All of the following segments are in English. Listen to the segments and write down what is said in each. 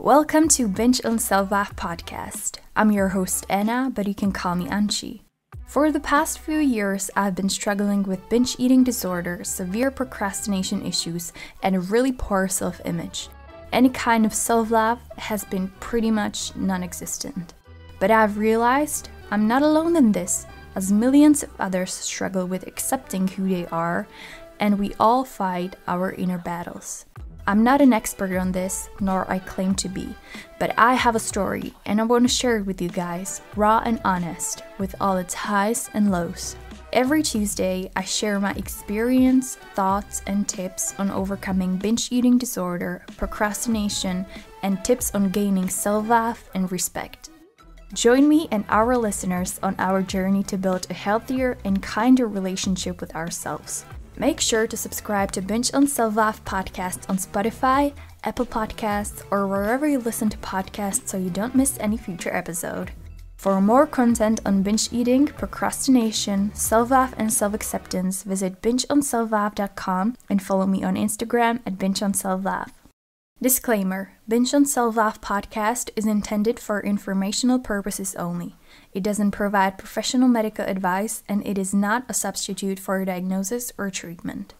Welcome to Binge on Self-Love podcast. I'm your host Anna, but you can call me Anchi. For the past few years, I've been struggling with binge eating disorder, severe procrastination issues, and a really poor self-image. Any kind of self-love has been pretty much non-existent. But I've realized I'm not alone in this, as millions of others struggle with accepting who they are, and we all fight our inner battles. I'm not an expert on this, nor I claim to be, but I have a story and I want to share it with you guys, raw and honest, with all its highs and lows. Every Tuesday, I share my experience, thoughts, and tips on overcoming binge eating disorder, procrastination, and tips on gaining self-love and respect. Join me and our listeners on our journey to build a healthier and kinder relationship with ourselves. Make sure to subscribe to Binge on Self-Love podcast on Spotify, Apple Podcasts, or wherever you listen to podcasts so you don't miss any future episode. For more content on binge eating, procrastination, self-love, and self-acceptance, visit bingeonselflove.com and follow me on Instagram at bingeonselflove. Disclaimer: Binge on Self-Love podcast is intended for informational purposes only. It doesn't provide professional medical advice and it is not a substitute for a diagnosis or treatment.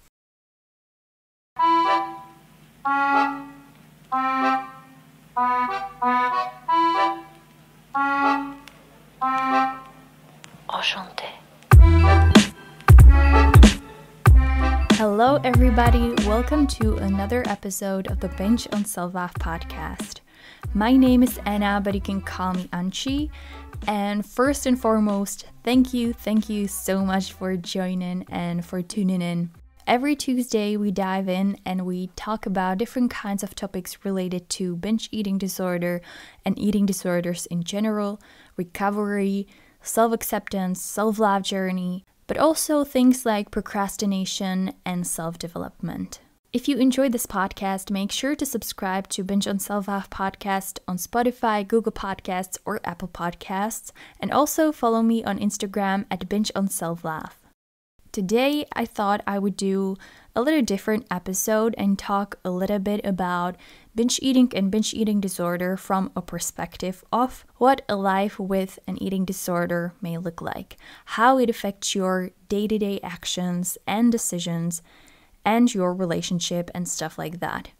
Enchanté. Hello everybody, welcome to another episode of the Binge on Self-Love podcast. My name is Anna, but you can call me Anchi. And first and foremost, thank you so much for joining and for tuning in. Every Tuesday we dive in and we talk about different kinds of topics related to binge eating disorder and eating disorders in general, recovery, self-acceptance, self-love journey, but also things like procrastination and self-development. If you enjoyed this podcast, make sure to subscribe to Binge on Self-Love podcast on Spotify, Google Podcasts, or Apple Podcasts, and also follow me on Instagram at Binge on Self-Love. Today, I thought I would do a little different episode and talk a little bit about binge eating and binge eating disorder from a perspective of what a life with an eating disorder may look like, how it affects your day-to-day actions and decisions, and your relationship and stuff like that.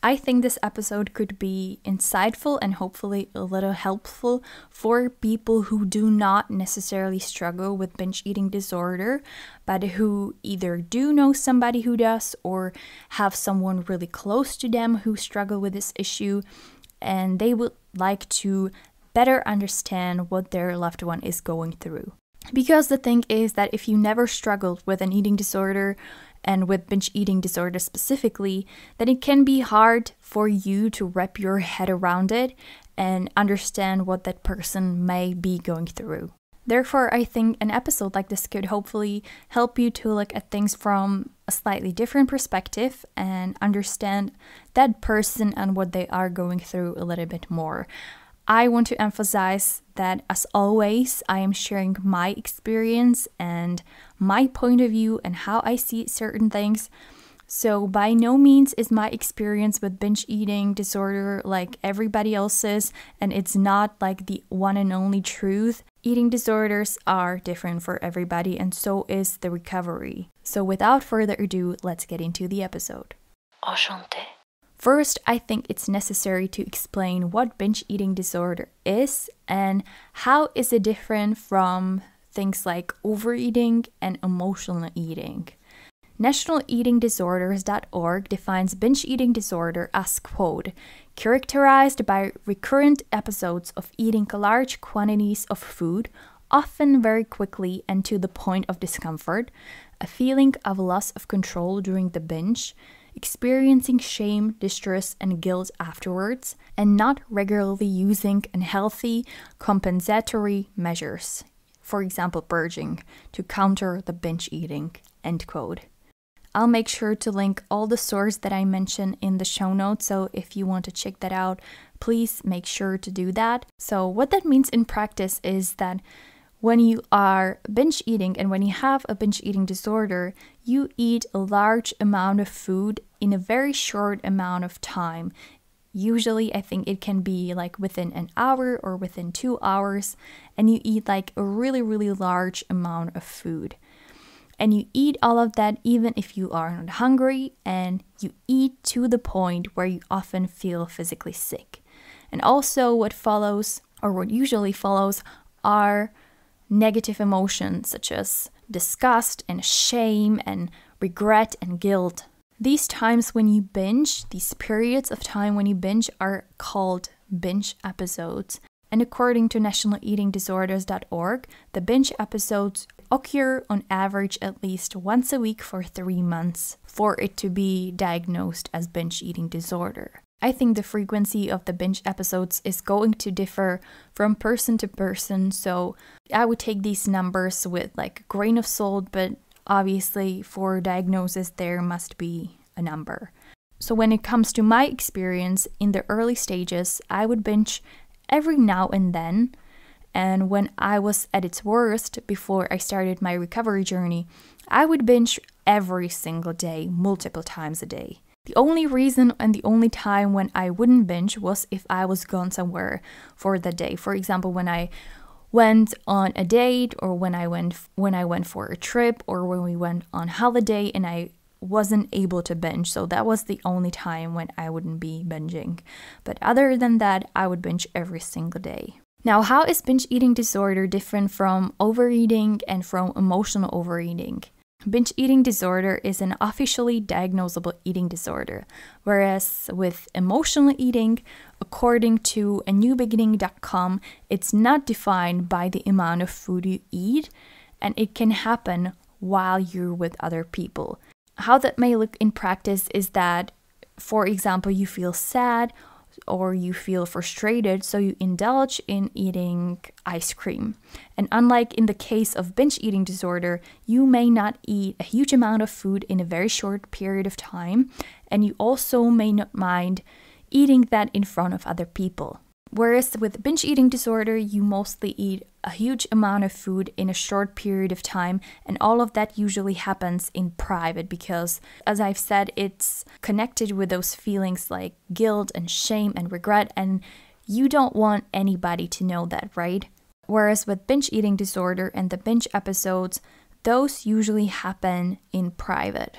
I think this episode could be insightful and hopefully a little helpful for people who do not necessarily struggle with binge eating disorder, but who either do know somebody who does or have someone really close to them who struggle with this issue, and they would like to better understand what their loved one is going through. Because the thing is that if you never struggled with an eating disorder, and with binge eating disorder specifically, then it can be hard for you to wrap your head around it and understand what that person may be going through. Therefore, I think an episode like this could hopefully help you to look at things from a slightly different perspective and understand that person and what they are going through a little bit more. I want to emphasize that, as always, I am sharing my experience and my point of view and how I see certain things. So by no means is my experience with binge eating disorder like everybody else's, and it's not like the one and only truth. Eating disorders are different for everybody, and so is the recovery. So without further ado, let's get into the episode. Enchanté. First, I think it's necessary to explain what binge eating disorder is and how is it different from things like overeating and emotional eating. NationalEatingDisorders.org defines binge eating disorder as, quote, characterized by recurrent episodes of eating large quantities of food, often very quickly and to the point of discomfort, a feeling of loss of control during the binge, experiencing shame, distress, and guilt afterwards, and not regularly using unhealthy compensatory measures, for example purging, to counter the binge eating, end quote. I'll make sure to link all the sources that I mentioned in the show notes, so if you want to check that out, please make sure to do that. So what that means in practice is that when you are binge eating and when you have a binge eating disorder, you eat a large amount of food in a very short amount of time. Usually, I think it can be like within an hour or within 2 hours, and you eat like a really, really large amount of food. And you eat all of that even if you are not hungry, and you eat to the point where you often feel physically sick. And also what follows, or what usually follows, are negative emotions such as disgust and shame and regret and guilt. These times when you binge, these periods of time when you binge are called binge episodes. And according to nationaleatingdisorders.org, the binge episodes occur on average at least once a week for 3 months for it to be diagnosed as binge eating disorder. I think the frequency of the binge episodes is going to differ from person to person, so I would take these numbers with like a grain of salt, but obviously for diagnosis there must be a number. So when it comes to my experience in the early stages, I would binge every now and then, and when I was at its worst before I started my recovery journey, I would binge every single day, multiple times a day. The only reason and the only time when I wouldn't binge was if I was gone somewhere for the day. For example, when I went on a date, or when I went for a trip, or when we went on holiday and I wasn't able to binge. So that was the only time when I wouldn't be binging. But other than that, I would binge every single day. Now, how is binge eating disorder different from overeating and from emotional overeating? Binge eating disorder is an officially diagnosable eating disorder, whereas with emotional eating, according to anewbeginning.com, it's not defined by the amount of food you eat, and it can happen while you're with other people. How that may look in practice is that, for example, you feel sad or you feel frustrated, so you indulge in eating ice cream. And unlike in the case of binge eating disorder, you may not eat a huge amount of food in a very short period of time, and you also may not mind eating that in front of other people. Whereas with binge eating disorder, you mostly eat a huge amount of food in a short period of time, and all of that usually happens in private because, as I've said, it's connected with those feelings like guilt and shame and regret, and you don't want anybody to know that, right? Whereas with binge eating disorder and the binge episodes, those usually happen in private.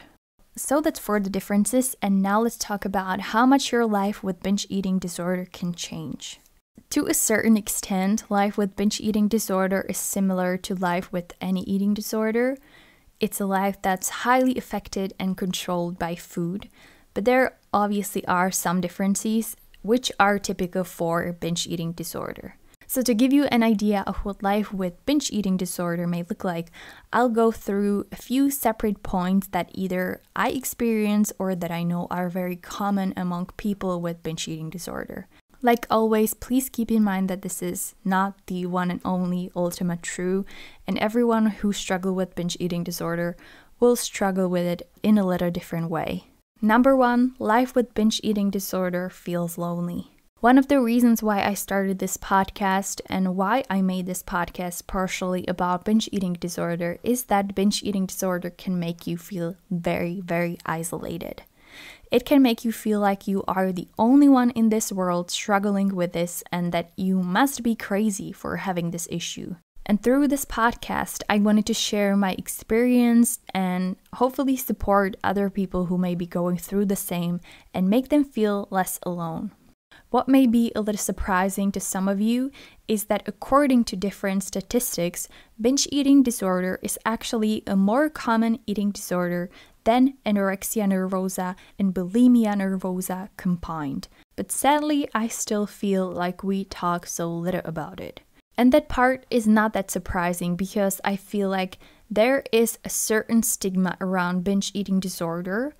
So that's for the differences, and now let's talk about how much your life with binge eating disorder can change. To a certain extent, life with binge eating disorder is similar to life with any eating disorder. It's a life that's highly affected and controlled by food, but there obviously are some differences which are typical for binge eating disorder. So to give you an idea of what life with binge eating disorder may look like, I'll go through a few separate points that either I experience or that I know are very common among people with binge eating disorder. Like always, please keep in mind that this is not the one and only ultimate true, and everyone who struggles with binge eating disorder will struggle with it in a little different way. Number 1, life with binge eating disorder feels lonely. One of the reasons why I started this podcast and why I made this podcast partially about binge eating disorder is that binge eating disorder can make you feel very, very isolated. It can make you feel like you are the only one in this world struggling with this and that you must be crazy for having this issue. And through this podcast, I wanted to share my experience and hopefully support other people who may be going through the same and make them feel less alone. What may be a little surprising to some of you is that according to different statistics, binge eating disorder is actually a more common eating disorder than anorexia nervosa and bulimia nervosa combined. But sadly, I still feel like we talk so little about it. And that part is not that surprising because I feel like there is a certain stigma around binge eating disorder.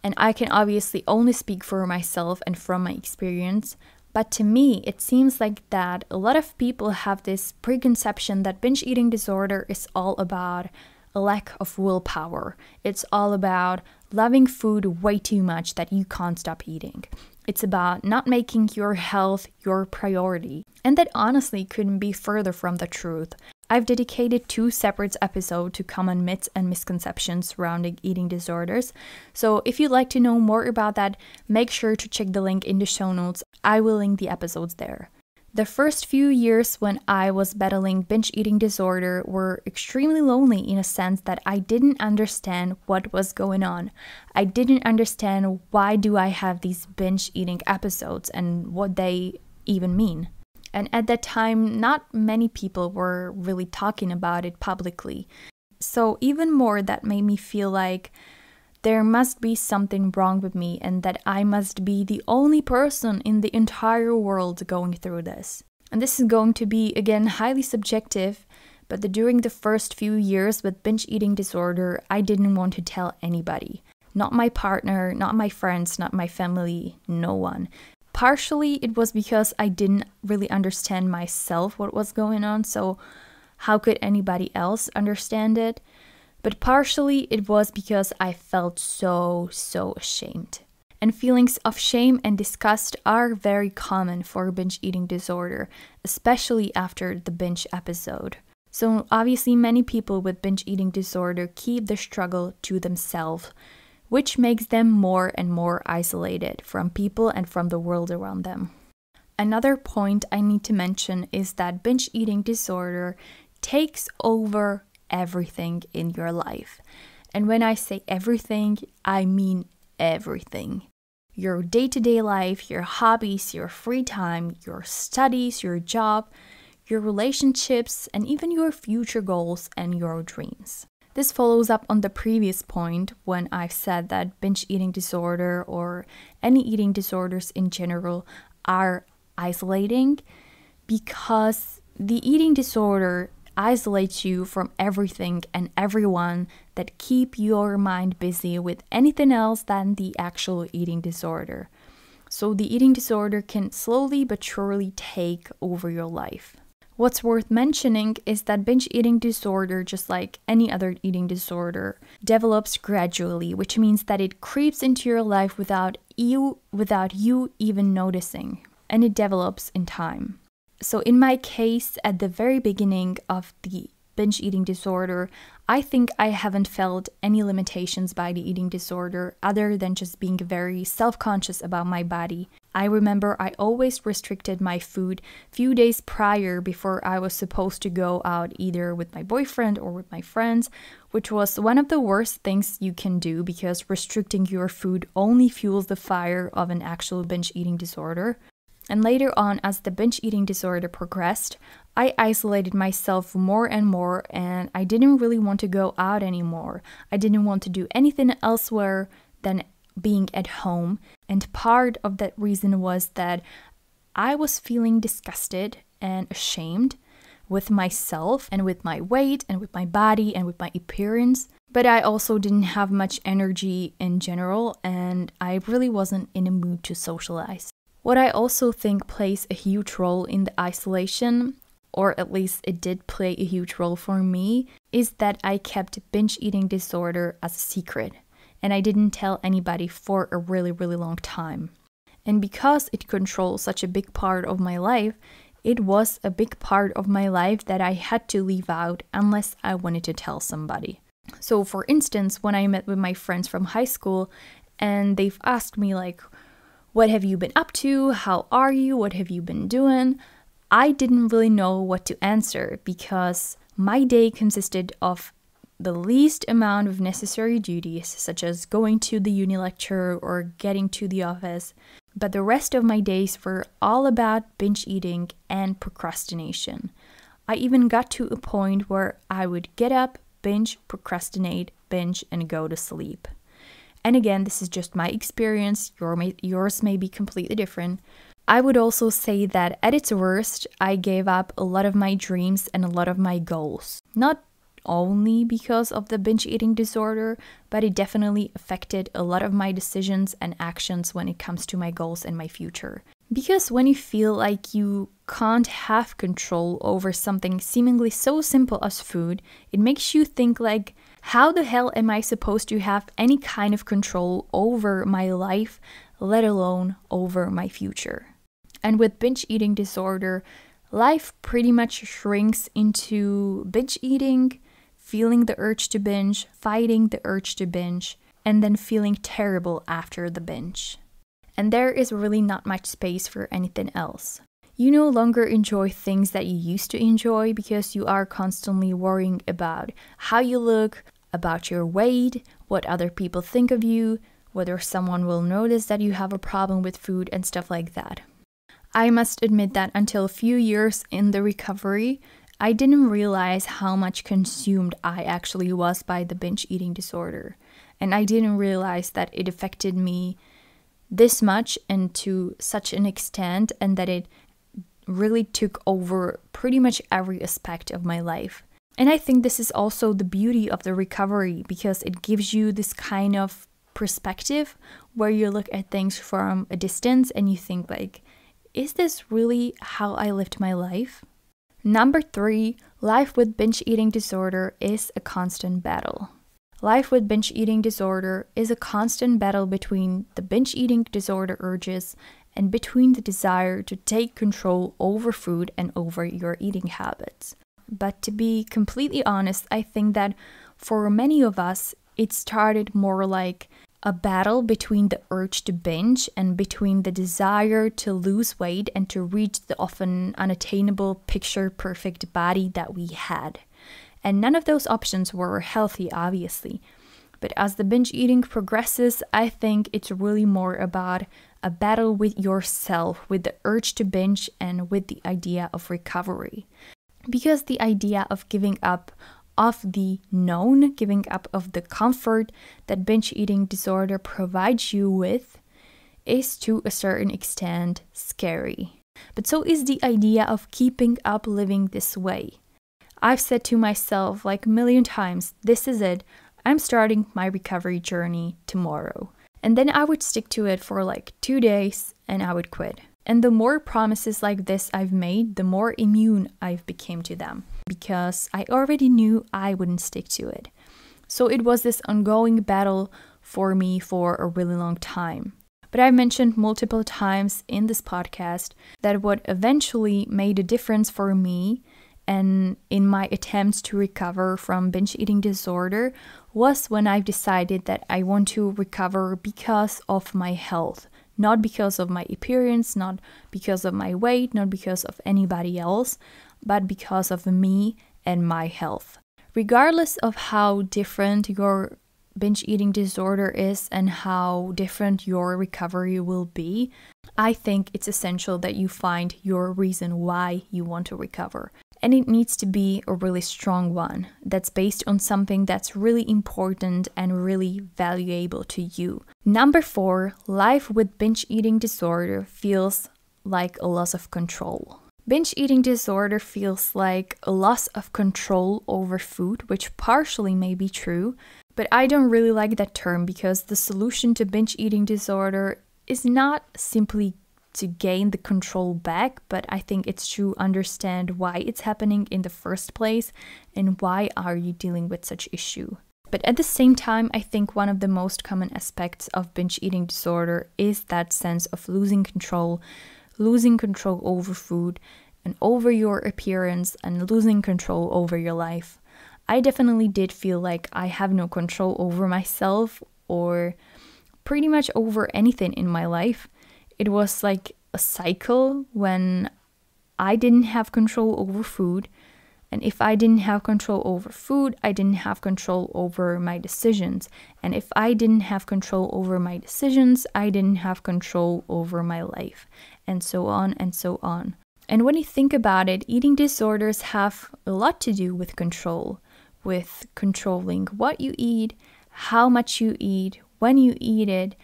And I can obviously only speak for myself and from my experience, but to me, it seems like that a lot of people have this preconception that binge eating disorder is all about a lack of willpower. It's all about loving food way too much that you can't stop eating. It's about not making your health your priority. And that honestly couldn't be further from the truth. I've dedicated 2 separate episodes to common myths and misconceptions surrounding eating disorders. So if you'd like to know more about that, make sure to check the link in the show notes. I will link the episodes there. The first few years when I was battling binge eating disorder were extremely lonely in a sense that I didn't understand what was going on. I didn't understand why do I have these binge eating episodes and what they even mean. And at that time, not many people were really talking about it publicly. So even more, that made me feel like there must be something wrong with me and that I must be the only person in the entire world going through this. And this is going to be, again, highly subjective, but during the first few years with binge eating disorder, I didn't want to tell anybody. Not my partner, not my friends, not my family, no one. Partially, it was because I didn't really understand myself what was going on, so how could anybody else understand it? But partially, it was because I felt so ashamed. And feelings of shame and disgust are very common for binge eating disorder, especially after the binge episode. So obviously, many people with binge eating disorder keep the struggle to themselves, which makes them more and more isolated from people and from the world around them. Another point I need to mention is that binge eating disorder takes over everything in your life. And when I say everything, I mean everything. Your day-to-day life, your hobbies, your free time, your studies, your job, your relationships, and even your future goals and your dreams. This follows up on the previous point when I've said that binge eating disorder or any eating disorders in general are isolating, because the eating disorder isolates you from everything and everyone that keep your mind busy with anything else than the actual eating disorder. So the eating disorder can slowly but surely take over your life. What's worth mentioning is that binge eating disorder, just like any other eating disorder, develops gradually, which means that it creeps into your life without you even noticing, and it develops in time. So in my case, at the very beginning of the binge eating disorder, I think I haven't felt any limitations by the eating disorder other than just being very self-conscious about my body. I remember I always restricted my food few days prior before I was supposed to go out either with my boyfriend or with my friends, which was one of the worst things you can do because restricting your food only fuels the fire of an actual binge eating disorder. And later on, as the binge eating disorder progressed, I isolated myself more and more, and I didn't really want to go out anymore. I didn't want to do anything elsewhere than being at home. And part of that reason was that I was feeling disgusted and ashamed with myself and with my weight and with my body and with my appearance. But I also didn't have much energy in general, and I really wasn't in a mood to socialize. What I also think plays a huge role in the isolation, or at least it did play a huge role for me, is that I kept binge eating disorder as a secret, and I didn't tell anybody for a really long time. And because it controls such a big part of my life, it was a big part of my life that I had to leave out unless I wanted to tell somebody. So for instance, when I met with my friends from high school and they've asked me like, what have you been up to? How are you? What have you been doing? I didn't really know what to answer because my day consisted of the least amount of necessary duties, such as going to the uni lecture or getting to the office. But the rest of my days were all about binge eating and procrastination. I even got to a point where I would get up, binge, procrastinate, binge, and go to sleep. And again, this is just my experience. Yours may be completely different. I would also say that at its worst, I gave up a lot of my dreams and a lot of my goals. Not only because of the binge eating disorder, but it definitely affected a lot of my decisions and actions when it comes to my goals and my future. Because when you feel like you can't have control over something seemingly so simple as food, it makes you think like, how the hell am I supposed to have any kind of control over my life, let alone over my future? And with binge eating disorder, life pretty much shrinks into binge eating, feeling the urge to binge, fighting the urge to binge, and then feeling terrible after the binge. And there is really not much space for anything else. You no longer enjoy things that you used to enjoy because you are constantly worrying about how you look, about your weight, what other people think of you, whether someone will notice that you have a problem with food and stuff like that. I must admit that until a few years in the recovery, I didn't realize how much consumed I actually was by the binge eating disorder. And I didn't realize that it affected me this much and to such an extent, and that it really took over pretty much every aspect of my life. And I think this is also the beauty of the recovery, because it gives you this kind of perspective where you look at things from a distance and you think like, is this really how I lived my life? Number 3, life with binge eating disorder is a constant battle. Life with binge eating disorder is a constant battle between the binge eating disorder urges and between the desire to take control over food and over your eating habits. But to be completely honest, I think that for many of us, it started more like a battle between the urge to binge and between the desire to lose weight and to reach the often unattainable picture-perfect body that we had. And none of those options were healthy, obviously. But as the binge eating progresses, I think it's really more about a battle with yourself, with the urge to binge and with the idea of recovery. Because the idea of giving up of the known, giving up of the comfort that binge eating disorder provides you with, is to a certain extent scary. But so is the idea of keeping up living this way. I've said to myself like a million times, this is it, I'm starting my recovery journey tomorrow. And then I would stick to it for like 2 days and I would quit. And the more promises like this I've made, the more immune I've become to them, because I already knew I wouldn't stick to it. So it was this ongoing battle for me for a really long time. But I've mentioned multiple times in this podcast that what eventually made a difference for me and in my attempts to recover from binge eating disorder was when I've decided that I want to recover because of my health. Not because of my appearance, not because of my weight, not because of anybody else, but because of me and my health. Regardless of how different your binge eating disorder is and how different your recovery will be, I think it's essential that you find your reason why you want to recover. And it needs to be a really strong one that's based on something that's really important and really valuable to you. Number 4, life with binge eating disorder feels like a loss of control. Binge eating disorder feels like a loss of control over food, which partially may be true, but I don't really like that term because the solution to binge eating disorder is not simply to gain the control back, but I think it's to understand why it's happening in the first place and why are you dealing with such issue. But at the same time, I think one of the most common aspects of binge eating disorder is that sense of losing control over food and over your appearance and losing control over your life. I definitely did feel like I have no control over myself or pretty much over anything in my life. It was like a cycle when I didn't have control over food. And if I didn't have control over food, I didn't have control over my decisions. And if I didn't have control over my decisions, I didn't have control over my life. And so on and so on. And when you think about it, eating disorders have a lot to do with control, with controlling what you eat, how much you eat, when you eat it.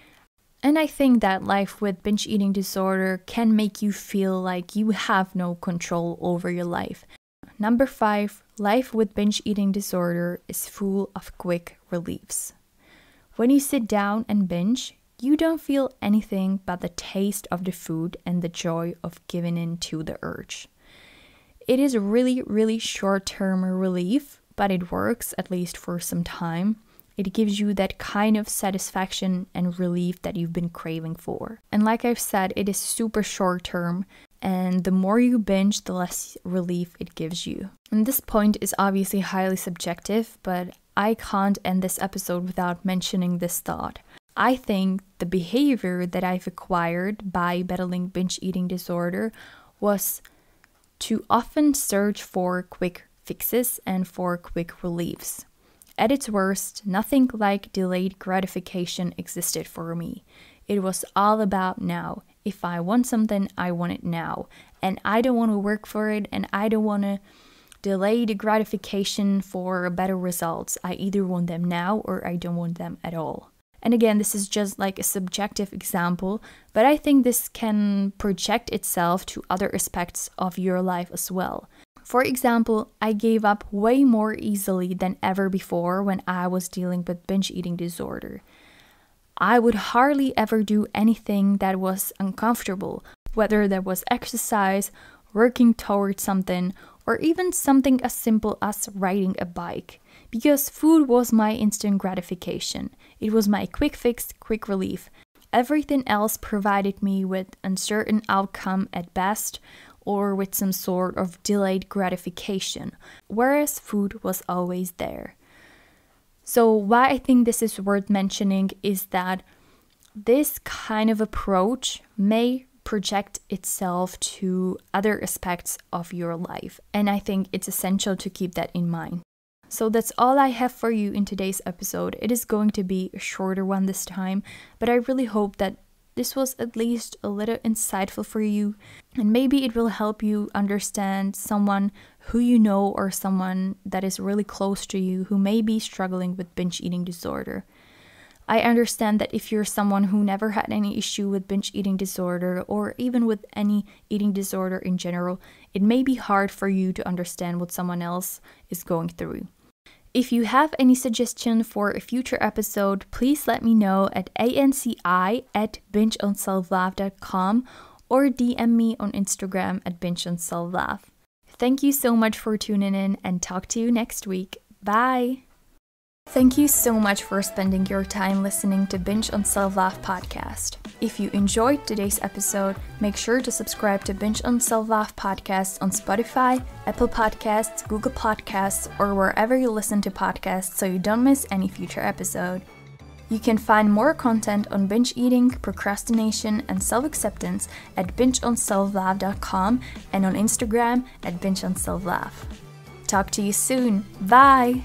And I think that life with binge eating disorder can make you feel like you have no control over your life. Number 5, life with binge eating disorder is full of quick reliefs. When you sit down and binge, you don't feel anything but the taste of the food and the joy of giving in to the urge. It is really, really short-term relief, but it works at least for some time. It gives you that kind of satisfaction and relief that you've been craving for. And like I've said, it is super short term. and the more you binge, the less relief it gives you. And this point is obviously highly subjective, but I can't end this episode without mentioning this thought. I think the behavior that I've acquired by battling binge eating disorder was to often search for quick fixes and for quick reliefs. At its worst, nothing like delayed gratification existed for me. It was all about now. If I want something, I want it now. And I don't want to work for it, and I don't want to delay the gratification for better results. I either want them now or I don't want them at all. And again, this is just like a subjective example, but I think this can project itself to other aspects of your life as well. For example, I gave up way more easily than ever before when I was dealing with binge eating disorder. I would hardly ever do anything that was uncomfortable, whether that was exercise, working towards something, or even something as simple as riding a bike, because food was my instant gratification. It was my quick fix, quick relief. Everything else provided me with uncertain outcome at best, or with some sort of delayed gratification, whereas food was always there. So why I think this is worth mentioning is that this kind of approach may project itself to other aspects of your life, and I think it's essential to keep that in mind. So that's all I have for you in today's episode. It is going to be a shorter one this time, but I really hope that this was at least a little insightful for you, and maybe it will help you understand someone who you know or someone that is really close to you who may be struggling with binge eating disorder. I understand that if you're someone who never had any issue with binge eating disorder or even with any eating disorder in general, it may be hard for you to understand what someone else is going through. If you have any suggestion for a future episode, please let me know at anci@bingeonselflove.com or DM me on Instagram at bingeonselflove. Thank you so much for tuning in, and talk to you next week. Bye! Thank you so much for spending your time listening to Binge on Self-Love podcast. If you enjoyed today's episode, make sure to subscribe to Binge on Self-Love podcast on Spotify, Apple Podcasts, Google Podcasts, or wherever you listen to podcasts so you don't miss any future episode. You can find more content on binge eating, procrastination, and self-acceptance at bingeonselflove.com and on Instagram at bingeonselflove. Talk to you soon. Bye!